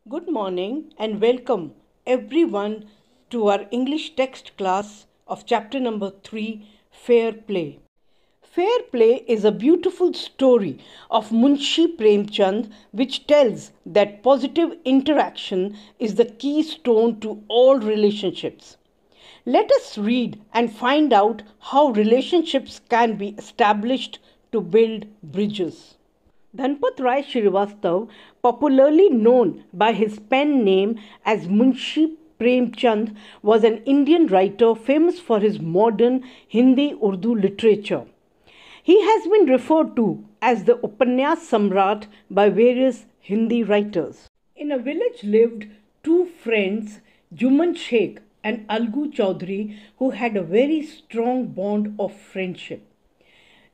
Good morning and welcome everyone to our English text class of chapter number 3, Fair Play. Fair Play is a beautiful story of Munshi Premchand which tells that positive interaction is the keystone to all relationships. Let us read and find out how relationships can be established to build bridges. Dhanpat Rai Srivastav, popularly known by his pen name as Munshi Premchand, was an Indian writer famous for his modern Hindi-Urdu literature. He has been referred to as the Upanyas Samrat by various Hindi writers. In a village lived two friends, Juman Sheikh and Algu Chaudhary, who had a very strong bond of friendship.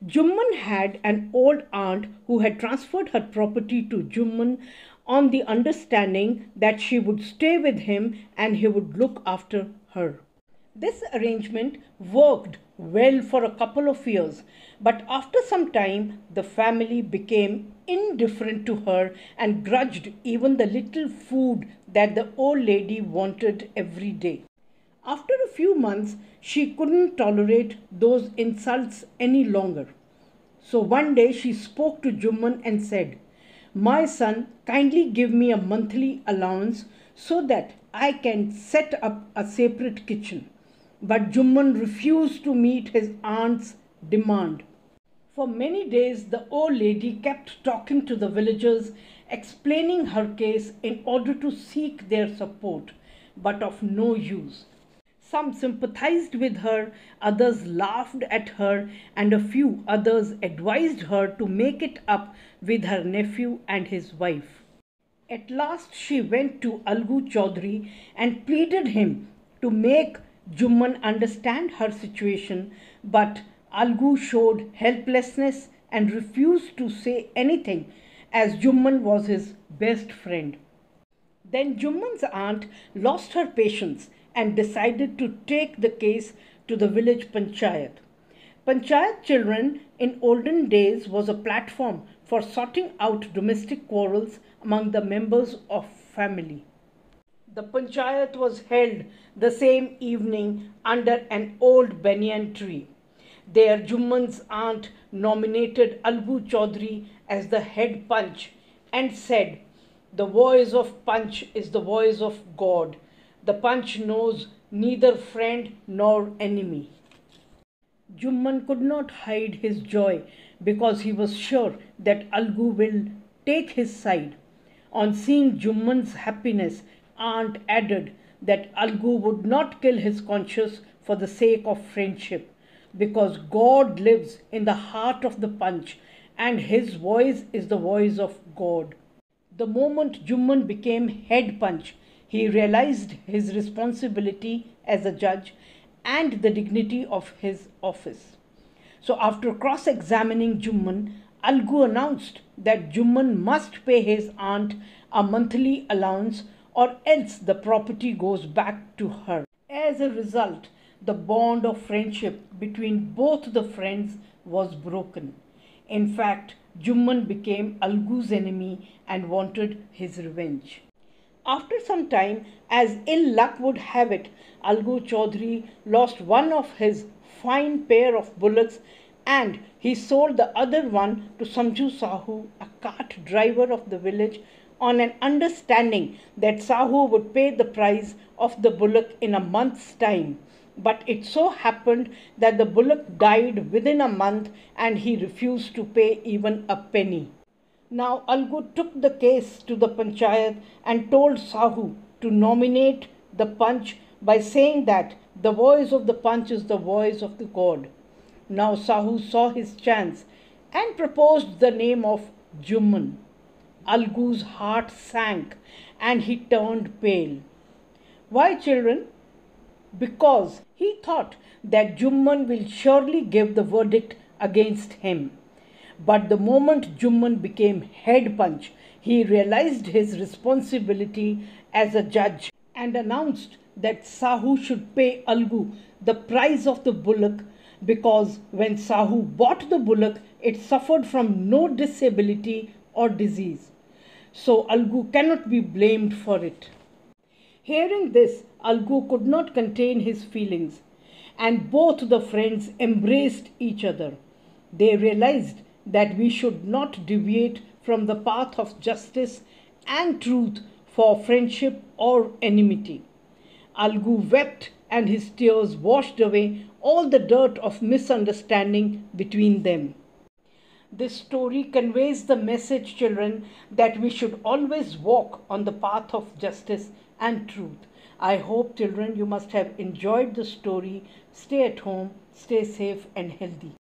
Jumman had an old aunt who had transferred her property to Jumman on the understanding that she would stay with him and he would look after her. This arrangement worked well for a couple of years, but after some time the family became indifferent to her and grudged even the little food that the old lady wanted every day. After a few months, she couldn't tolerate those insults any longer. So one day she spoke to Jumman and said, "My son, kindly give me a monthly allowance so that I can set up a separate kitchen." But Jumman refused to meet his aunt's demand. For many days, the old lady kept talking to the villagers, explaining her case in order to seek their support, but of no use. Some sympathized with her, others laughed at her, and a few others advised her to make it up with her nephew and his wife. At last she went to Algu Chaudhary and pleaded him to make Jumman understand her situation, but Algu showed helplessness and refused to say anything as Jumman was his best friend. Then Jumman's aunt lost her patience and decided to take the case to the village panchayat. Panchayat children in olden days was a platform for sorting out domestic quarrels among the members of family. The panchayat was held the same evening under an old banyan tree. There Jumman's aunt nominated Algu Chaudhary as the head punch and said, "The voice of Punch is the voice of God. The Punch knows neither friend nor enemy." Jumman could not hide his joy because he was sure that Algu will take his side. On seeing Jumman's happiness, aunt added that Algu would not kill his conscience for the sake of friendship, because God lives in the heart of the Punch and his voice is the voice of God. The moment Jumman became head punch, he realized his responsibility as a judge and the dignity of his office. So after cross-examining Jumman, Algu announced that Jumman must pay his aunt a monthly allowance or else the property goes back to her. As a result, the bond of friendship between both the friends was broken. In fact, Jumman became Algu's enemy and wanted his revenge. After some time, as ill luck would have it, Algu Chaudhary lost one of his fine pair of bullocks and he sold the other one to Samju Sahu, a cart driver of the village, on an understanding that Sahu would pay the price of the bullock in a month's time. But it so happened that the bullock died within a month and he refused to pay even a penny. Now Algu took the case to the panchayat and told Sahu to nominate the Punch by saying that the voice of the Punch is the voice of the God. Now Sahu saw his chance and proposed the name of Jumman. Algu's heart sank and he turned pale. Why, children? Because he thought that Jumman will surely give the verdict against him. But the moment Jumman became head punch, he realized his responsibility as a judge and announced that Sahu should pay Algu the price of the bullock, because when Sahu bought the bullock, it suffered from no disability or disease. so Algu cannot be blamed for it. Hearing this, Algu could not contain his feelings, and both the friends embraced each other. They realized that we should not deviate from the path of justice and truth for friendship or enmity. Algu wept, and his tears washed away all the dirt of misunderstanding between them. This story conveys the message, children, that we should always walk on the path of justice and truth. I hope, children, you must have enjoyed the story. Stay at home, stay safe and healthy.